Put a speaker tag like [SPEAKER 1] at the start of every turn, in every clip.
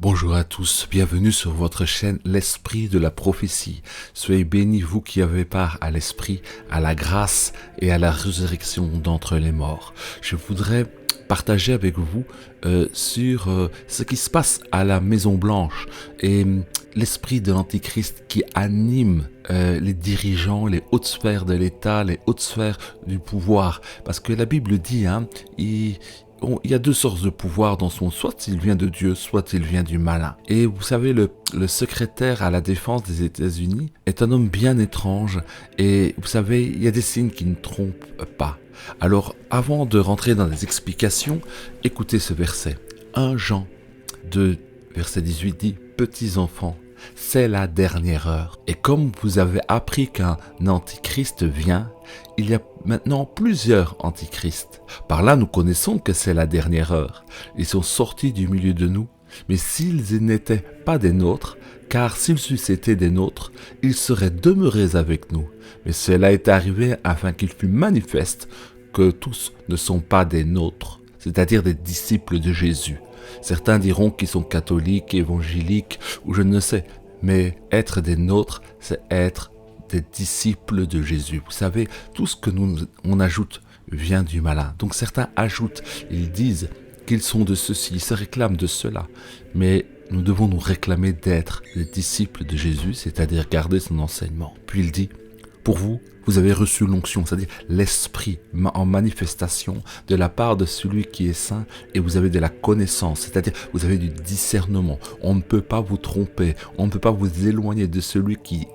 [SPEAKER 1] Bonjour à tous, bienvenue sur votre chaîne L'Esprit de la Prophétie. Soyez bénis, vous qui avez part à l'Esprit, à la grâce et à la résurrection d'entre les morts. Je voudrais partager avec vous sur ce qui se passe à la Maison Blanche et l'esprit de l'Antichrist qui anime les dirigeants, les hautes sphères de l'État, les hautes sphères du pouvoir. Parce que la Bible dit, il y a deux sortes de pouvoir dans ce monde, soit il vient de Dieu, soit il vient du malin. Et vous savez, le secrétaire à la défense des États-Unis est un homme bien étrange, et vous savez, il y a des signes qui ne trompent pas. Alors, avant de rentrer dans des explications, écoutez ce verset. 1 Jean 2, verset 18 dit « Petits enfants, c'est la dernière heure. Et comme vous avez appris qu'un antichrist vient, il y a maintenant plusieurs antichrists. Par là, nous connaissons que c'est la dernière heure. Ils sont sortis du milieu de nous, mais s'ils n'étaient pas des nôtres, car s'ils eussent été des nôtres, ils seraient demeurés avec nous. Mais cela est arrivé afin qu'il fût manifeste que tous ne sont pas des nôtres, c'est-à-dire des disciples de Jésus. Certains diront qu'ils sont catholiques, évangéliques, ou je ne sais, mais être des nôtres, c'est être des disciples de Jésus. Vous savez, tout ce que on ajoute vient du malin. Donc certains ajoutent, ils disent qu'ils sont de ceci, ils se réclament de cela. Mais nous devons nous réclamer d'être des disciples de Jésus, c'est-à-dire garder son enseignement. Puis il dit, pour vous, vous avez reçu l'onction, c'est-à-dire l'esprit en manifestation de la part de celui qui est saint, et vous avez de la connaissance, c'est-à-dire vous avez du discernement. On ne peut pas vous tromper, on ne peut pas vous éloigner de celui qui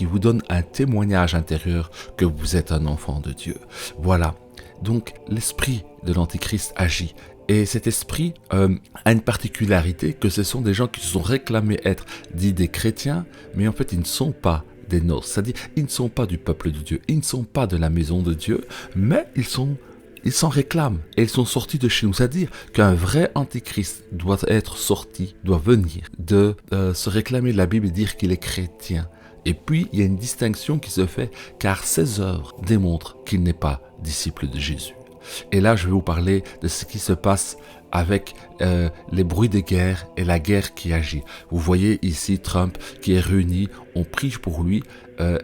[SPEAKER 1] vous donne un témoignage intérieur que vous êtes un enfant de Dieu. Voilà, donc l'esprit de l'Antichrist agit. Et cet esprit a une particularité, que ce sont des gens qui se sont réclamés être dits des chrétiens, mais en fait ils ne sont pas des nôtres, c'est-à-dire ils ne sont pas du peuple de Dieu, ils ne sont pas de la maison de Dieu, mais ils s'en réclament et ils sont sortis de chez nous. C'est-à-dire qu'un vrai antichrist doit être sorti, doit venir de se réclamer de la Bible et dire qu'il est chrétien. Et puis il y a une distinction qui se fait car ses œuvres démontrent qu'il n'est pas disciple de Jésus. Et là, je vais vous parler de ce qui se passe avec les bruits de guerre et la guerre qui agit. Vous voyez ici Trump qui est réuni, on prie pour lui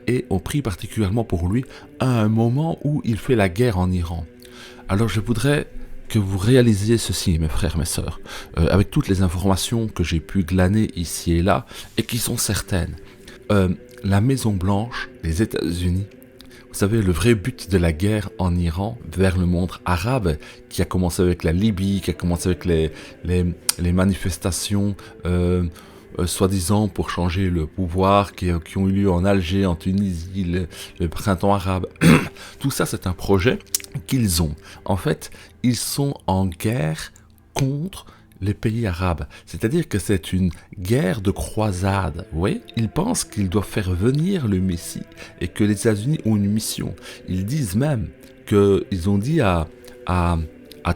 [SPEAKER 1] et on prie particulièrement pour lui à un moment où il fait la guerre en Iran. Alors je voudrais que vous réalisiez ceci, mes frères, mes sœurs, avec toutes les informations que j'ai pu glaner ici et là et qui sont certaines. La Maison Blanche, les États-Unis, vous savez, le vrai but de la guerre en Iran vers le monde arabe, qui a commencé avec la Libye, qui a commencé avec les manifestations soi-disant pour changer le pouvoir, qui ont eu lieu en Alger, en Tunisie, le printemps arabe. Tout ça, c'est un projet qu'ils ont. En fait, ils sont en guerre contre les pays arabes. C'est-à-dire que c'est une guerre de croisade. Oui, ils pensent qu'ils doivent faire venir le Messie et que les États-Unis ont une mission. Ils disent même qu'ils ont dit à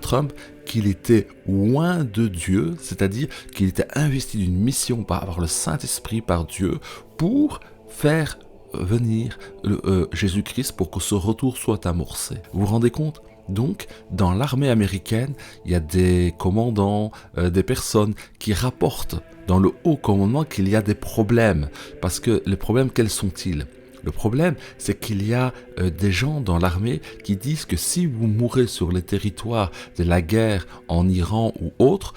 [SPEAKER 1] Trump qu'il était loin de Dieu, c'est-à-dire qu'il était investi d'une mission par le Saint-Esprit, par Dieu, pour faire venir Jésus-Christ pour que ce retour soit amorcé. Vous vous rendez compte ? Donc, dans l'armée américaine, il y a des commandants, des personnes qui rapportent dans le haut commandement qu'il y a des problèmes. Parce que les problèmes, quels sont-ils ? Le problème, c'est qu'il y a des gens dans l'armée qui disent que si vous mourrez sur les territoires de la guerre en Iran ou autre,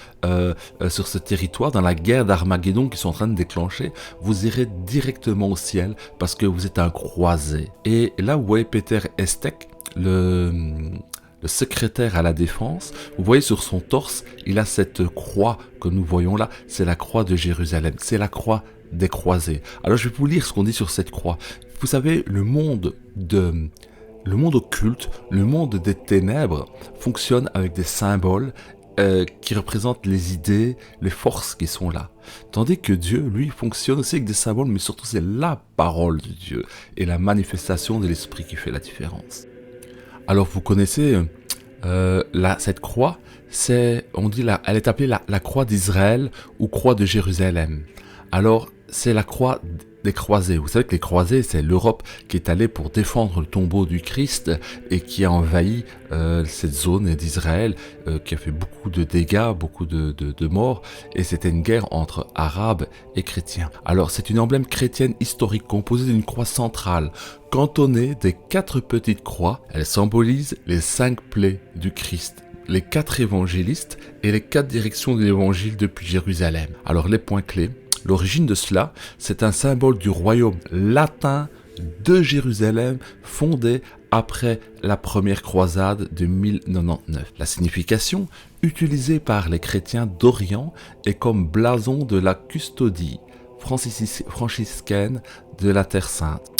[SPEAKER 1] sur ce territoire, dans la guerre d'Armageddon qui sont en train de déclencher, vous irez directement au ciel parce que vous êtes un croisé. Et là, vous voyez Peter Estek, le secrétaire à la défense, vous voyez sur son torse, il a cette croix que nous voyons là, c'est la croix de Jérusalem, c'est la croix des croisés. Alors je vais vous lire ce qu'on dit sur cette croix. Vous savez, le monde occulte, le monde des ténèbres fonctionne avec des symboles qui représentent les idées, les forces qui sont là. Tandis que Dieu, lui, fonctionne aussi avec des symboles, mais surtout c'est la parole de Dieu et la manifestation de l'Esprit qui fait la différence. Alors vous connaissez cette croix, elle est appelée la croix d'Israël ou croix de Jérusalem. Alors c'est la croix les croisés. Vous savez que les croisés, c'est l'Europe qui est allée pour défendre le tombeau du Christ et qui a envahi cette zone d'Israël, qui a fait beaucoup de dégâts, beaucoup de morts, et c'était une guerre entre arabes et chrétiens. Alors c'est une emblème chrétienne historique composée d'une croix centrale, cantonnée des 4 petites croix. Elle symbolise les 5 plaies du Christ, les 4 évangélistes et les 4 directions de l'évangile depuis Jérusalem. Alors les points clés, l'origine de cela, c'est un symbole du royaume latin de Jérusalem fondé après la première croisade de 1099. La signification, utilisée par les chrétiens d'Orient, est comme blason de la custodie franciscaine de la Terre Sainte.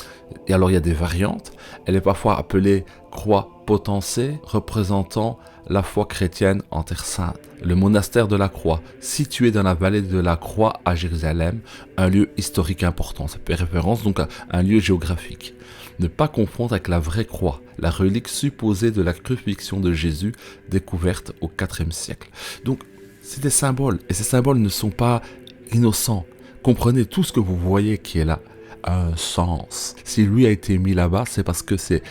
[SPEAKER 1] Et alors il y a des variantes, elle est parfois appelée croix potencée, représentant la foi chrétienne en Terre Sainte. Le monastère de la Croix, situé dans la vallée de la Croix à Jérusalem, un lieu historique important. Ça fait référence donc à un lieu géographique. Ne pas confondre avec la vraie croix, la relique supposée de la crucifixion de Jésus, découverte au IVe siècle. Donc, c'est des symboles, et ces symboles ne sont pas innocents. Comprenez, tout ce que vous voyez qui est là a un sens. Si lui a été mis là-bas, c'est parce que c'est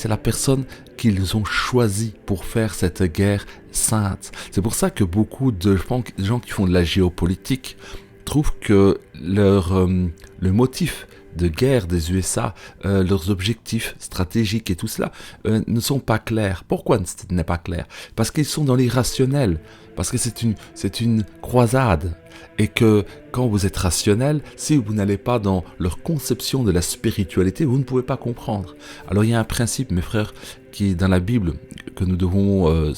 [SPEAKER 1] la personne qu'ils ont choisi pour faire cette guerre sainte. C'est pour ça que beaucoup de gens qui font de la géopolitique trouvent que le motif de guerre des USA, leurs objectifs stratégiques et tout cela ne sont pas clairs. Pourquoi ce n'est pas clair? Parce qu'ils sont dans l'irrationnel, parce que c'est une croisade, et que quand vous êtes rationnel, si vous n'allez pas dans leur conception de la spiritualité, vous ne pouvez pas comprendre. Alors il y a un principe, mes frères, qui est dans la Bible, que nous devons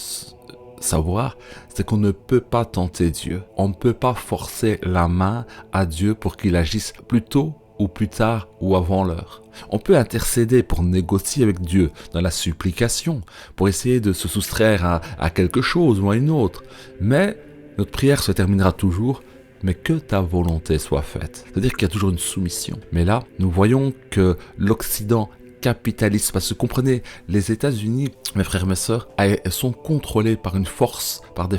[SPEAKER 1] savoir, c'est qu'on ne peut pas tenter Dieu. On ne peut pas forcer la main à Dieu pour qu'il agisse plus tôt ou plus tard ou avant l'heure. On peut intercéder pour négocier avec Dieu dans la supplication, pour essayer de se soustraire à quelque chose ou à une autre. Mais notre prière se terminera toujours « mais que ta volonté soit faite ». C'est-à-dire qu'il y a toujours une soumission. Mais là, nous voyons que l'Occident capitaliste, parce que comprenez, les États-Unis, mes frères et mes sœurs, elles sont contrôlés par une force, par des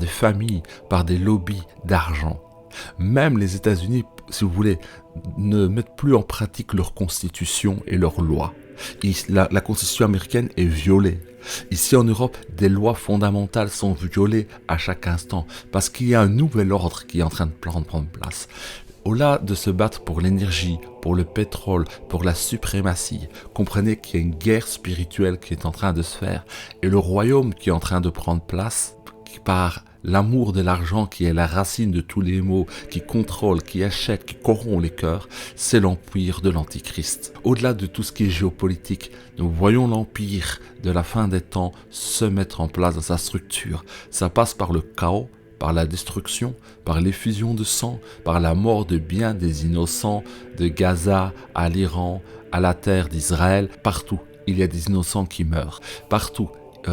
[SPEAKER 1] familles, par des lobbies d'argent. Même les États-Unis, si vous voulez, ne mettent plus en pratique leur constitution et leurs lois. La constitution américaine est violée. Ici en Europe, des lois fondamentales sont violées à chaque instant parce qu'il y a un nouvel ordre qui est en train de prendre place. Au-delà de se battre pour l'énergie, pour le pétrole, pour la suprématie, comprenez qu'il y a une guerre spirituelle qui est en train de se faire et le royaume qui est en train de prendre place par l'amour de l'argent qui est la racine de tous les maux, qui contrôle, qui achète, qui corrompt les cœurs, c'est l'empire de l'Antichrist. Au-delà de tout ce qui est géopolitique, nous voyons l'empire de la fin des temps se mettre en place dans sa structure. Ça passe par le chaos, par la destruction, par l'effusion de sang, par la mort de bien des innocents, de Gaza à l'Iran, à la terre d'Israël, partout. Il y a des innocents qui meurent, partout.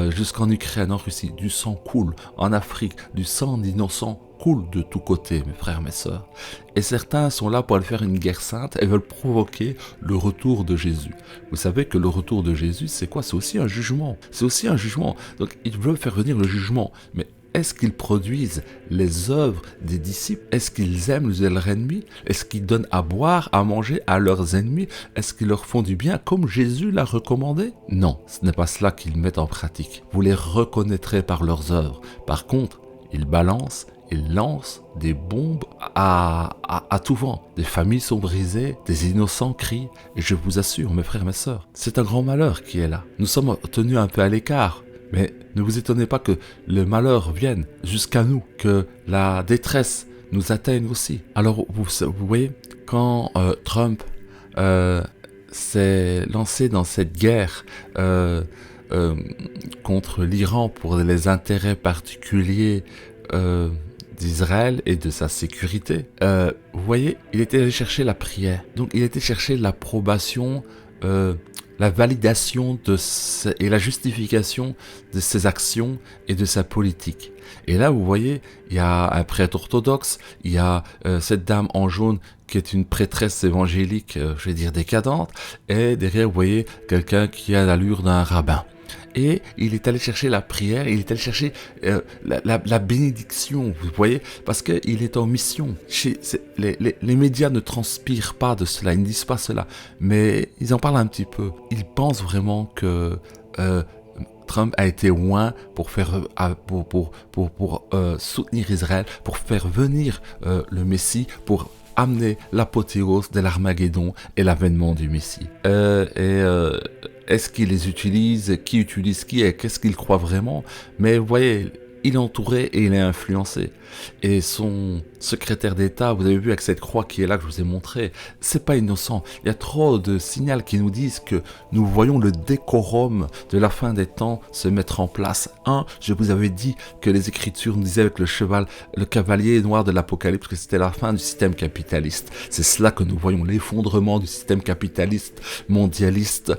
[SPEAKER 1] Jusqu'en Ukraine, en Russie, du sang coule. En Afrique, du sang d'innocents coule de tous côtés, mes frères, mes sœurs. Et certains sont là pour aller faire une guerre sainte et veulent provoquer le retour de Jésus. Vous savez que le retour de Jésus, c'est quoi? C'est aussi un jugement. C'est aussi un jugement. Donc, ils veulent faire venir le jugement. Mais est-ce qu'ils produisent les œuvres des disciples? Est-ce qu'ils aiment leurs ennemis? Est-ce qu'ils donnent à boire, à manger à leurs ennemis? Est-ce qu'ils leur font du bien comme Jésus l'a recommandé? Non, ce n'est pas cela qu'ils mettent en pratique. Vous les reconnaîtrez par leurs œuvres. Par contre, ils lancent des bombes à tout vent. Des familles sont brisées, des innocents crient. Et je vous assure, mes frères et mes sœurs, c'est un grand malheur qui est là. Nous sommes tenus un peu à l'écart. Mais ne vous étonnez pas que le malheur vienne jusqu'à nous, que la détresse nous atteigne aussi. Alors, vous voyez, quand Trump s'est lancé dans cette guerre contre l'Iran pour les intérêts particuliers d'Israël et de sa sécurité, vous voyez, il était allé chercher la prière. Donc, il était chercher l'approbation la validation et la justification de ses actions et de sa politique. Et là, vous voyez, il y a un prêtre orthodoxe, il y a cette dame en jaune qui est une prêtresse évangélique, je vais dire décadente, et derrière, vous voyez, quelqu'un qui a l'allure d'un rabbin. et il est allé chercher la prière, il est allé chercher la bénédiction, vous voyez, parce qu'il est en mission. Les médias ne transpirent pas de cela, ils ne disent pas cela, mais ils en parlent un petit peu. Ils pensent vraiment que Trump a été loin pour soutenir Israël, pour faire venir le Messie, pour amener l'apothéose de l'Armageddon et l'avènement du Messie. Est-ce qu'il les utilise? Qui utilise qui? Et qu'est-ce qu'il croit vraiment? Mais vous voyez, il est entouré et il est influencé. Et son secrétaire d'État, vous avez vu avec cette croix qui est là que je vous ai montré, c'est pas innocent. Il y a trop de signaux qui nous disent que nous voyons le décorum de la fin des temps se mettre en place. Je vous avais dit que les Écritures nous disaient avec le cavalier noir de l'Apocalypse que c'était la fin du système capitaliste. C'est cela que nous voyons, l'effondrement du système capitaliste, mondialiste,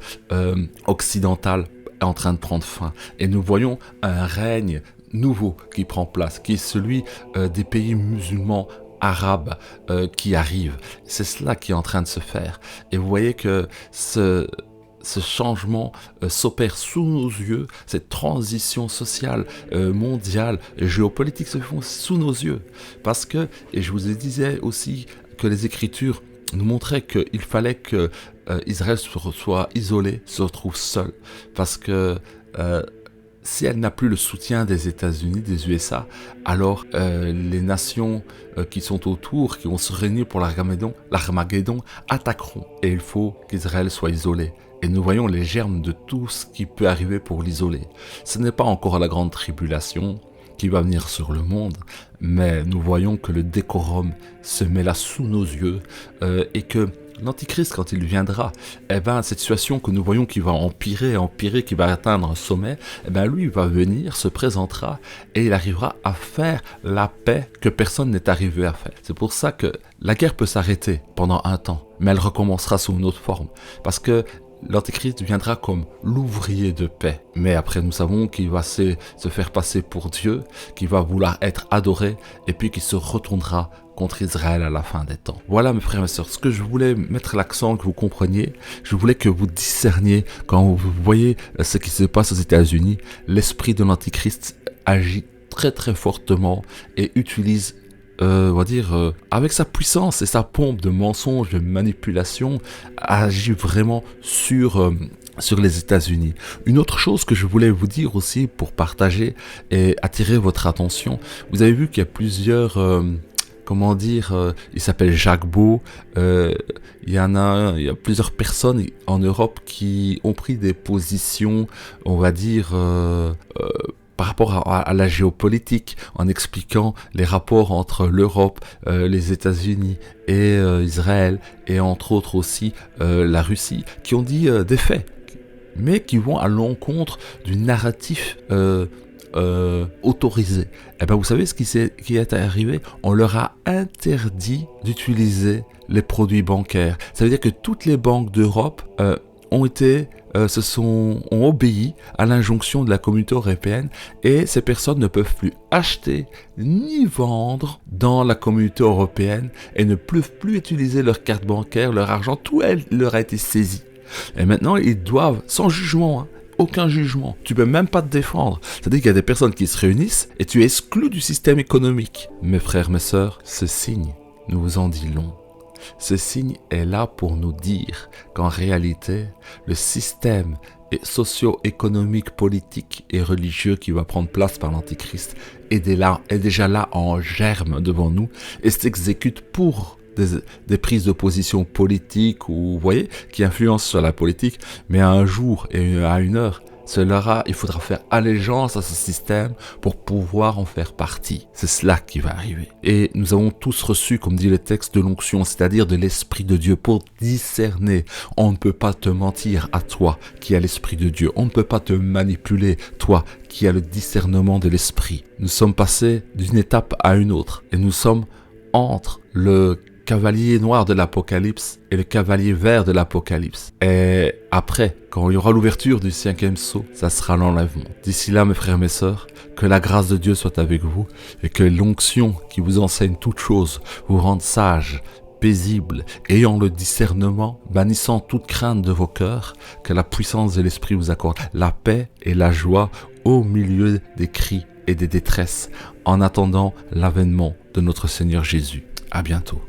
[SPEAKER 1] occidental en train de prendre fin. Et nous voyons un règne nouveau qui prend place, qui est celui des pays musulmans arabes qui arrivent. C'est cela qui est en train de se faire. Et vous voyez que ce changement s'opère sous nos yeux, cette transition sociale, mondiale, et géopolitique se font sous nos yeux. Parce que, et je vous disais aussi que les Écritures nous montraient qu'il fallait que Israël soit isolé, se retrouve seul. Parce que si elle n'a plus le soutien des États-Unis, des USA, alors les nations qui sont autour, qui vont se réunir pour l'Armageddon, attaqueront. Et il faut qu'Israël soit isolé. Et nous voyons les germes de tout ce qui peut arriver pour l'isoler. Ce n'est pas encore la grande tribulation qui va venir sur le monde, mais nous voyons que le décorum se met là sous nos yeux et que l'Antichrist, quand il viendra, cette situation que nous voyons qui va empirer, qui va atteindre un sommet, lui, il va venir, se présentera et il arrivera à faire la paix que personne n'est arrivé à faire. C'est pour ça que la guerre peut s'arrêter pendant un temps, mais elle recommencera sous une autre forme. Parce que l'Antéchrist viendra comme l'ouvrier de paix. Mais après, nous savons qu'il va se faire passer pour Dieu, qu'il va vouloir être adoré, et puis qu'il se retournera contre Israël à la fin des temps. Voilà mes frères et sœurs, ce que je voulais mettre l'accent, que vous compreniez, je voulais que vous discerniez, quand vous voyez ce qui se passe aux États-Unis, l'esprit de l'Antichrist agit très très fortement et utilise avec sa puissance et sa pompe de mensonges, de manipulation, agit vraiment sur les États-Unis. Une autre chose que je voulais vous dire aussi pour partager et attirer votre attention, vous avez vu qu'il y a plusieurs... il s'appelle Jacques Beau. Il y a plusieurs personnes en Europe qui ont pris des positions, on va dire, par rapport à la géopolitique, en expliquant les rapports entre l'Europe, les États-Unis et Israël, et entre autres aussi la Russie, qui ont dit des faits, mais qui vont à l'encontre du narratif autorisé. Vous savez ce qui est arrivé? On leur a interdit d'utiliser les produits bancaires. Ça veut dire que toutes les banques d'Europe ont obéi à l'injonction de la communauté européenne et ces personnes ne peuvent plus acheter ni vendre dans la communauté européenne et ne peuvent plus utiliser leur carte bancaire, leur argent, tout leur a été saisi. Et maintenant, ils doivent, sans jugement, aucun jugement, tu peux même pas te défendre. C'est-à-dire qu'il y a des personnes qui se réunissent et tu es exclu du système économique. Mes frères, mes sœurs, ce signe nous vous en dit long. Ce signe est là pour nous dire qu'en réalité, le système socio-économique, politique et religieux qui va prendre place par l'Antichrist est déjà là en germe devant nous et s'exécute pour des prises de position politiques ou, vous voyez, qui influencent sur la politique, mais à un jour et à une heure, il faudra faire allégeance à ce système pour pouvoir en faire partie. C'est cela qui va arriver. Et nous avons tous reçu, comme dit le texte, de l'onction, c'est-à-dire de l'Esprit de Dieu pour discerner. On ne peut pas te mentir à toi qui as l'Esprit de Dieu. On ne peut pas te manipuler, toi qui as le discernement de l'Esprit. Nous sommes passés d'une étape à une autre et nous sommes entre le cavalier noir de l'Apocalypse et le cavalier vert de l'Apocalypse. Et après, quand il y aura l'ouverture du 5e sceau, ça sera l'enlèvement. D'ici là, mes frères et mes sœurs, que la grâce de Dieu soit avec vous et que l'onction qui vous enseigne toutes choses vous rende sages, paisible, ayant le discernement, bannissant toute crainte de vos cœurs, que la puissance de l'Esprit vous accorde la paix et la joie au milieu des cris et des détresses, en attendant l'avènement de notre Seigneur Jésus. À bientôt.